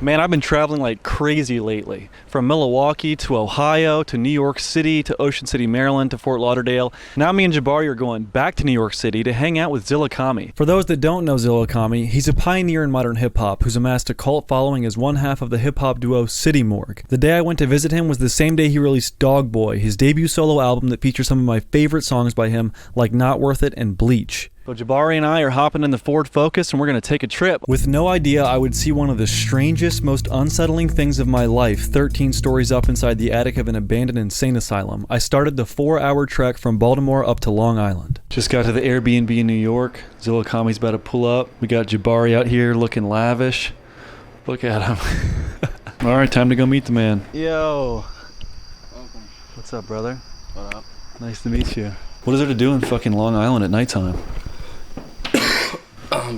Man, I've been traveling like crazy lately. From Milwaukee to Ohio to New York City to Ocean City, Maryland to Fort Lauderdale. Now me and Jabari are going back to New York City to hang out with ZillaKami. For those that don't know ZillaKami, he's a pioneer in modern hip-hop who's amassed a cult following as one half of the hip-hop duo City Morgue. The day I went to visit him was the same day he released Dog Boy, his debut solo album that features some of my favorite songs by him like Not Worth It and Bleach. So Jabari and I are hopping in the Ford Focus and we're going to take a trip. With no idea I would see one of the strangest, most unsettling things of my life 13 stories up inside the attic of an abandoned insane asylum, I started the 4-hour trek from Baltimore up to Long Island. Just got to the Airbnb in New York. ZillaKami's about to pull up. We got Jabari out here looking lavish. Look at him. Alright, time to go meet the man. Yo. Welcome. What's up, brother? What up? Nice to meet you. What is there to do in fucking Long Island at nighttime?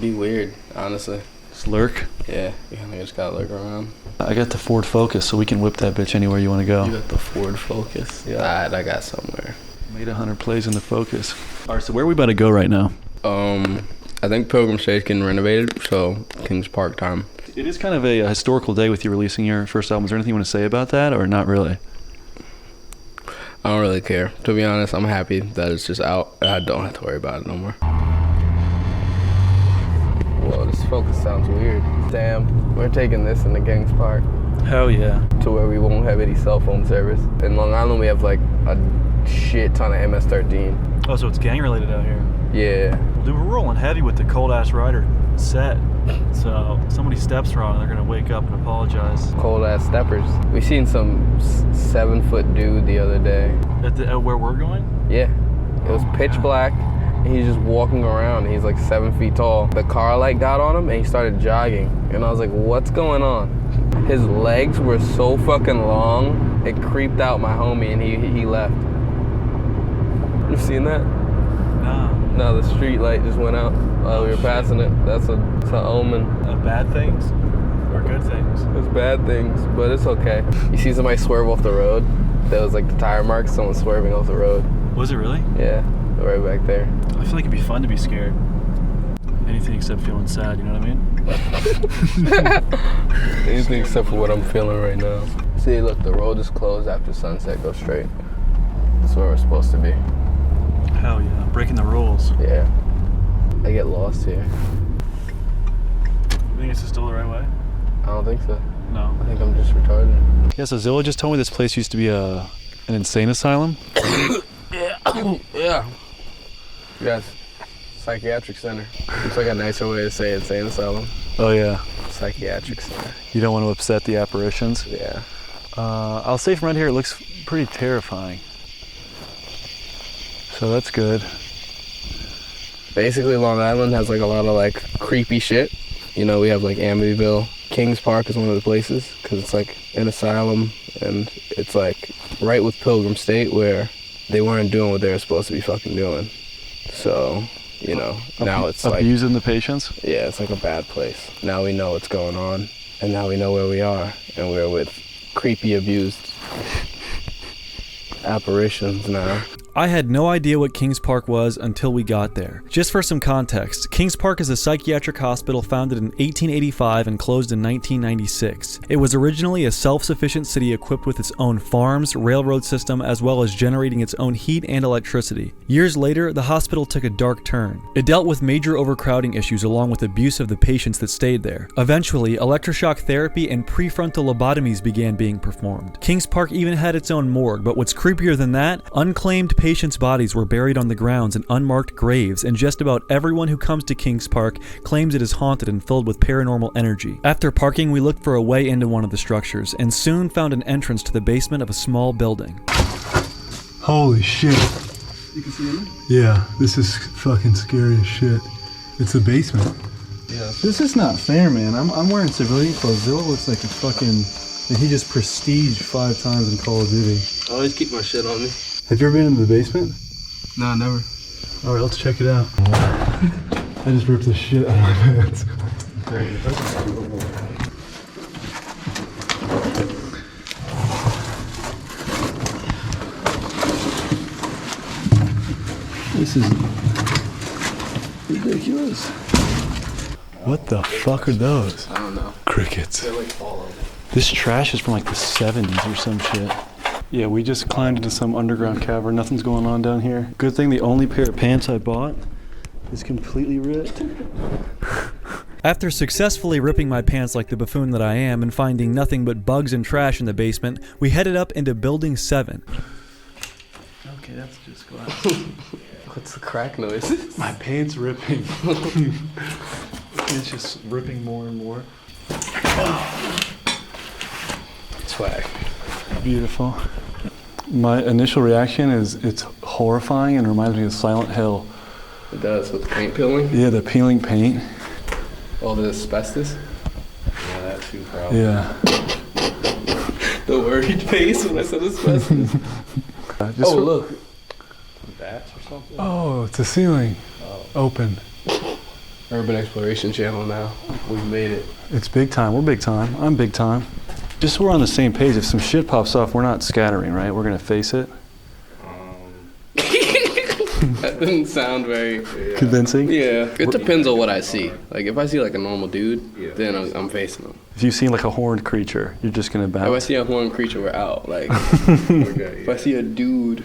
Be weird, honestly. Just lurk? Yeah, you kind of just gotta lurk around. I got the Ford Focus, so we can whip that bitch anywhere you want to go. You got the Ford Focus? Yeah. Alright, I got somewhere. Made 100 plays in the Focus. Alright, so where are we about to go right now? I think Pilgrim State's getting renovated, so Kings Park time. It is kind of a historical day with you releasing your first album. Is there anything you want to say about that, or not really? I don't really care. To be honest, I'm happy that it's just out. I don't have to worry about it no more. Whoa, this Focus sounds weird. Damn, we're taking this in the Kings Park. Hell yeah. To where we won't have any cell phone service. In Long Island, we have like a shit ton of MS-13. Oh, so it's gang related out here. Yeah. Dude, we're rolling heavy with the Cold Ass Rider set. So if somebody steps wrong, they're gonna wake up and apologize. Cold ass steppers. We seen some 7-foot dude the other day. At where we're going? Yeah. It was pitch black. And he's just walking around. He's like 7 feet tall. The car light got on him and he started jogging. And I was like, what's going on? His legs were so fucking long, it creeped out my homie and he left. You seen that? No. No, the street light just went out while we were passing it. That's an omen. Of bad things or good things? It's bad things, but it's okay. You see somebody swerve off the road? That was like the tire marks, someone swerving off the road. Was it really? Yeah, right back there. I feel like it'd be fun to be scared. Anything except feeling sad, you know what I mean? Anything except for what I'm feeling right now. See, look, the road is closed after sunset. Go straight. That's where we're supposed to be. Hell yeah, breaking the rules. Yeah. I get lost here. You think this is still the right way? I don't think so. No. I think I'm just retarded. Yeah, so Zilla just told me this place used to be an insane asylum. Yeah. Yeah. Yes. Psychiatric center. It's like a nicer way to say insane asylum. Oh yeah. Psychiatric center. You don't want to upset the apparitions? Yeah. I'll say from right here it looks pretty terrifying. So that's good. Basically, Long Island has like a lot of like creepy shit. You know, we have like Amityville. Kings Park is one of the places because it's like an asylum and it's like right with Pilgrim State where they weren't doing what they were supposed to be fucking doing. So, you know, now it's like abusing the patients? Yeah, it's like a bad place. Now we know what's going on and now we know where we are and we're with creepy abused apparitions now. I had no idea what Kings Park was until we got there. Just for some context, Kings Park is a psychiatric hospital founded in 1885 and closed in 1996. It was originally a self-sufficient city equipped with its own farms, railroad system, as well as generating its own heat and electricity. Years later, the hospital took a dark turn. It dealt with major overcrowding issues along with abuse of the patients that stayed there. Eventually, electroshock therapy and prefrontal lobotomies began being performed. Kings Park even had its own morgue, but what's creepier than that, unclaimed patients' bodies were buried on the grounds in unmarked graves, and just about everyone who comes to Kings Park claims it is haunted and filled with paranormal energy. After parking, we looked for a way into one of the structures, and soon found an entrance to the basement of a small building. Holy shit. You can see it? Yeah, this is fucking scary as shit. It's the basement. Yeah. This is not fair, man. I'm wearing civilian clothes. Zilla looks like a fucking... And he just prestiged 5 times in Call of Duty. I always keep my shit on me. Have you ever been in the basement? No, never. Alright, let's check it out. I just ripped the shit out of my pants. This is ridiculous. What the fuck are those? I don't know. Crickets. They're like all over. This trash is from like the 70s or some shit. Yeah, we just climbed into some underground cavern. Nothing's going on down here. Good thing the only pair of pants I bought is completely ripped. After successfully ripping my pants like the buffoon that I am and finding nothing but bugs and trash in the basement, we headed up into Building 7. Okay, that's just glass. What's the crack noise? My pants ripping. It's just ripping more and more. Swag. Beautiful. My initial reaction is it's horrifying and reminds me of Silent Hill. It does, with the paint peeling? Yeah, the peeling paint. All the asbestos? Yeah, that too, probably. Yeah. The worried face when I said asbestos. Look. Bats or something? Oh, it's a ceiling. Open. Urban Exploration Channel now. We've made it. It's big time. We're big time. I'm big time. Just so we're on the same page, if some shit pops off, we're not scattering, right? We're going to face it. That didn't sound very convincing. Yeah. It depends on what I see. Like, if I see like a normal dude, then I'm facing him. If you see like a horned creature, you're just going to bounce. If I see a horned creature, we're out. Like, if I see a dude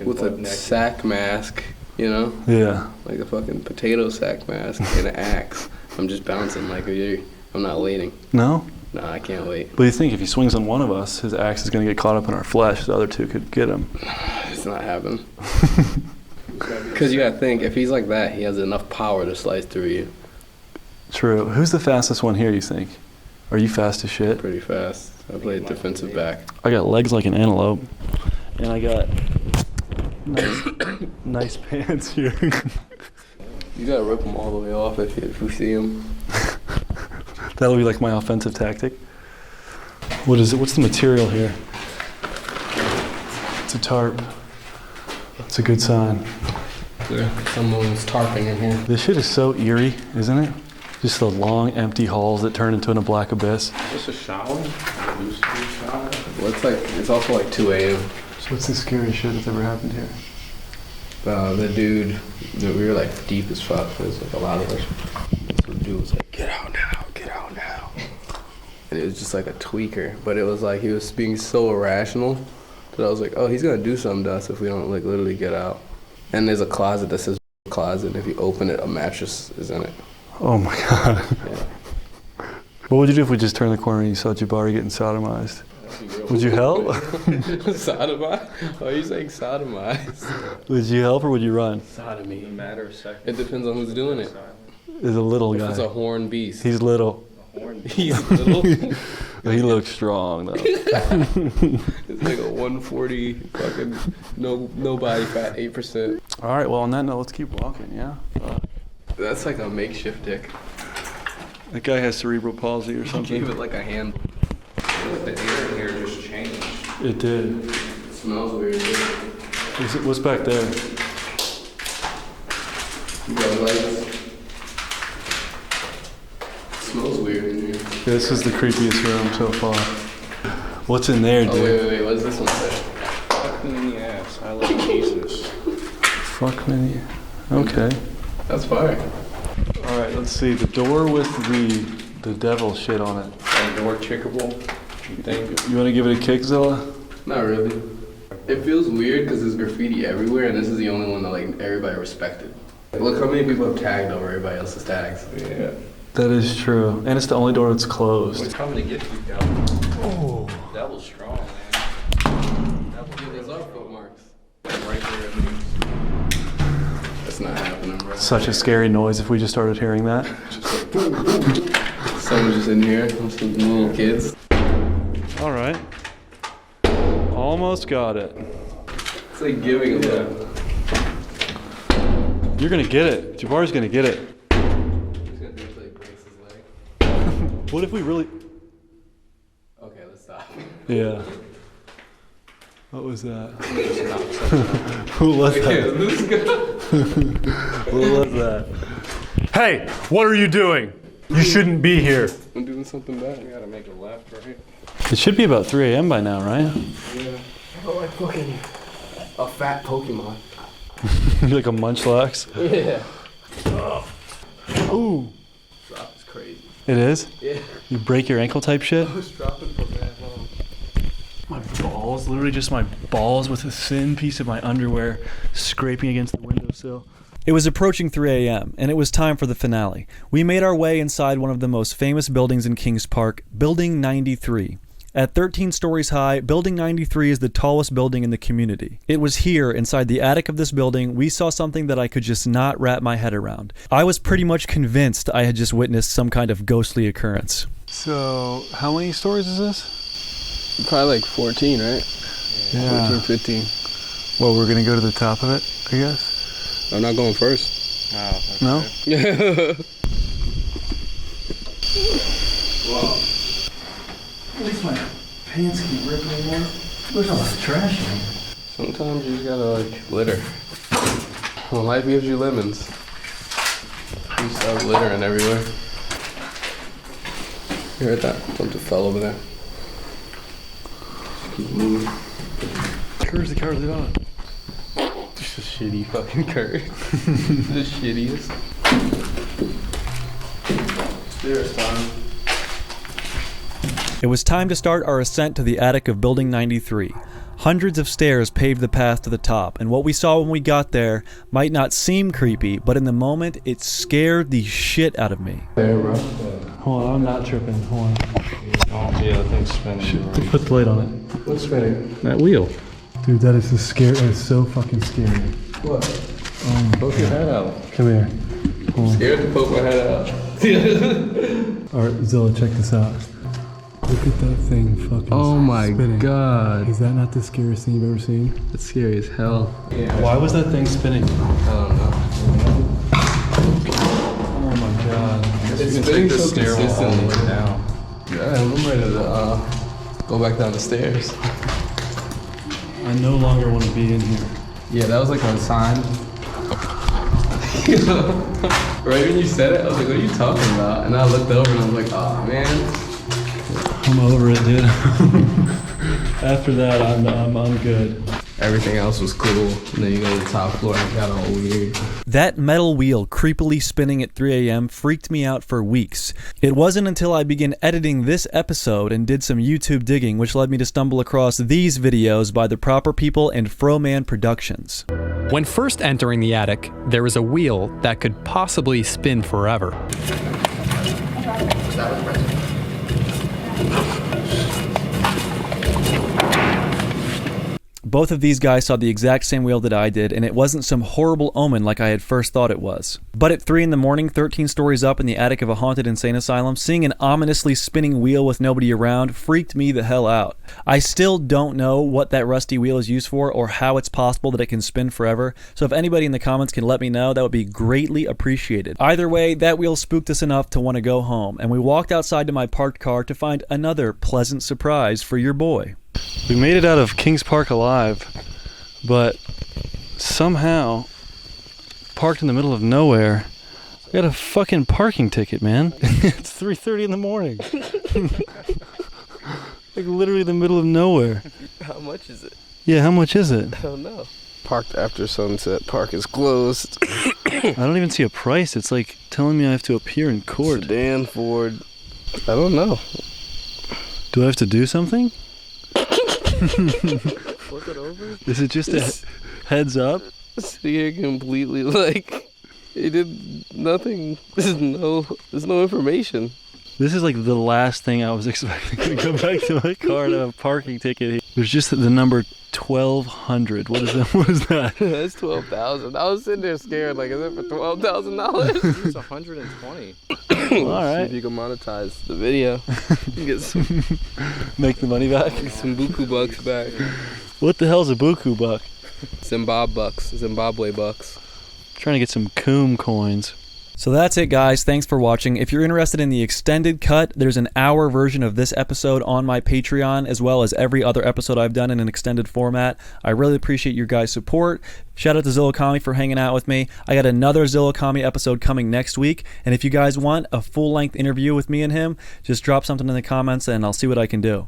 with a sack mask, you know? Yeah. Like a fucking potato sack mask and an axe, I'm just bouncing like I'm not waiting. No? No, I can't wait. But you think if he swings on one of us, his axe is going to get caught up in our flesh. The other two could get him. It's not happening. Because you gotta think, if he's like that, he has enough power to slice through you. True. Who's the fastest one here, you think? Are you fast as shit? Pretty fast. I played defensive back. I got legs like an antelope. And I got nice pants here. You gotta rip them all the way off if you see them. That'll be like my offensive tactic. What is it? What's the material here? It's a tarp. It's a good sign. Someone's tarping in here. This shit is so eerie, isn't it? Just the long, empty halls that turn into a black abyss. Is this a shower? Well, it's also like 2 a.m. So what's the scariest shit that's ever happened here? The dude, we were like deep as fuck. There's like a lot of us. The dude was like, get out now, get out now. And it was just like a tweaker, but it was like he was being so irrational that I was like, oh, he's gonna do something to us if we don't like literally get out. And there's a closet that says closet, and if you open it, a mattress is in it. Oh my god. Yeah. What would you do if we just turned the corner and you saw Jabari getting sodomized? Would you help? Sodomized? Why are you saying sodomized? Would you help or would you run? Sodomy. It depends on who's doing it. It's a little If guy. it's a horned beast. He's little. He's little. He looks strong though. It's like a 140 fucking no body fat, 8%. All right, well on that note, let's keep walking, yeah? That's like a makeshift dick. That guy has cerebral palsy or something. Gave it like a hand. The air in here just changed. It did. It smells weird. What's back there? You got lights. It smells weird in here. This is the creepiest room so far. What's in there, dude? Oh wait, what does this one say? Fuck me in the ass. I love Jesus. Fuck me. Okay. That's fire. All right, let's see. The door with the devil shit on it. And door chickable. You think? You want to give it a kick, Zilla? Not really. It feels weird because there's graffiti everywhere, and this is the only one that like everybody respected. Like, look how many people have tagged over everybody else's tags. Yeah. That is true. And it's the only door that's We're closed. coming to get you, devil. Oh. Devil's strong, man. Dude, there's our foot marks. Right there at least. That's not happening, bro. Such a scary noise if we just started hearing that. Someone's just in here, some little kids. All right. Almost got it. It's like giving a look. You're going to get it. Jabari's going to get it. He's gonna do it until he breaks his leg. What if we really... Okay, let's stop. Yeah. What was that? Who was that? Let's go. Who was that? Hey, what are you doing? You shouldn't be here. I'm doing something bad. We gotta make a left, right? It should be about 3 a.m. by now, right? Yeah. Oh, like fucking a fat Pokemon. Like a munchlax. Yeah. Ooh. It is? Yeah. You break your ankle type shit? I was dropping for that long. My balls, literally just my balls with a thin piece of my underwear scraping against the windowsill. It was approaching 3 a.m., and it was time for the finale. We made our way inside one of the most famous buildings in Kings Park, Building 93. At 13 stories high, Building 93 is the tallest building in the community. It was here, inside the attic of this building, we saw something that I could just not wrap my head around. I was pretty much convinced I had just witnessed some kind of ghostly occurrence. So, how many stories is this? Probably like 14, right? Yeah. 14, 15. Well, we're gonna go to the top of it, I guess. I'm not going first. Oh, No? Yeah. Wow. At least my pants can't rip anymore. There's a lot of trash in here. Sometimes you just gotta like litter. When life gives you lemons, you start littering everywhere. You heard that? Something fell over there. Keep moving. Curse the cowardly dog. Just a shitty fucking curve. The shittiest. Stairs time. It was time to start our ascent to the attic of Building 93. Hundreds of stairs paved the path to the top, and what we saw when we got there might not seem creepy, but in the moment, it scared the shit out of me. There, bro. Hold on, I'm not tripping. Hold on. Oh, yeah, the thing's spinning. Put the light on it. What's spinning? That wheel. Dude, that is so fucking scary. What? Poke your head out. Come here. Hold on. Scared to poke my head out. Alright, Zilla, check this out. Look at that thing fucking Oh my spinning. god. Is that not the scariest thing you've ever seen? That's scary as hell. Why was that thing spinning? I don't know. Oh my god. It's spinning so consistently now. Yeah, I'm ready to go back down the stairs. I no longer want to be in here. Yeah, that was like a sign. Right when you said it, I was like, what are you talking about? And I looked over and I was like, oh man. I'm over it, dude. After that, I'm good. Everything else was cool. And then you go to the top floor and it got all weird. That metal wheel creepily spinning at 3 a.m. freaked me out for weeks. It wasn't until I began editing this episode and did some YouTube digging which led me to stumble across these videos by the proper people and Froman Productions. When first entering the attic, there was a wheel that could possibly spin forever. Both of these guys saw the exact same wheel that I did, and it wasn't some horrible omen like I had first thought it was. But at 3 in the morning, 13 stories up in the attic of a haunted insane asylum, seeing an ominously spinning wheel with nobody around freaked me the hell out. I still don't know what that rusty wheel is used for or how it's possible that it can spin forever, so if anybody in the comments can let me know, that would be greatly appreciated. Either way, that wheel spooked us enough to want to go home, and we walked outside to my parked car to find another pleasant surprise for your boy. We made it out of Kings Park alive, but somehow, parked in the middle of nowhere, I got a fucking parking ticket, man. It's 3:30 in the morning. Like literally the middle of nowhere. How much is it? Yeah, how much is it? I don't know. Parked after sunset. Park is closed. I don't even see a price. It's like telling me I have to appear in court. Sedan, Ford. I don't know. Do I have to do something? Look it over. Is it just a heads up? Sitting here completely like he did nothing. There's no information. This is like the last thing I was expecting to go back to my car to have a parking ticket here. There's just the number 1200. What is that? What is that? That's 12,000. I was sitting there scared. Like, is it for $12,000? It's 120. All right. See if you can monetize the video. Get some Make the money back. buku bucks back. What the hell's a buku buck? Zimbabwe bucks. Trying to get some coom coins. So that's it, guys. Thanks for watching. If you're interested in the extended cut, there's an hour version of this episode on my Patreon, as well as every other episode I've done in an extended format. I really appreciate your guys' support. Shout out to ZillaKami for hanging out with me. I got another ZillaKami episode coming next week, and if you guys want a full-length interview with me and him, just drop something in the comments and I'll see what I can do.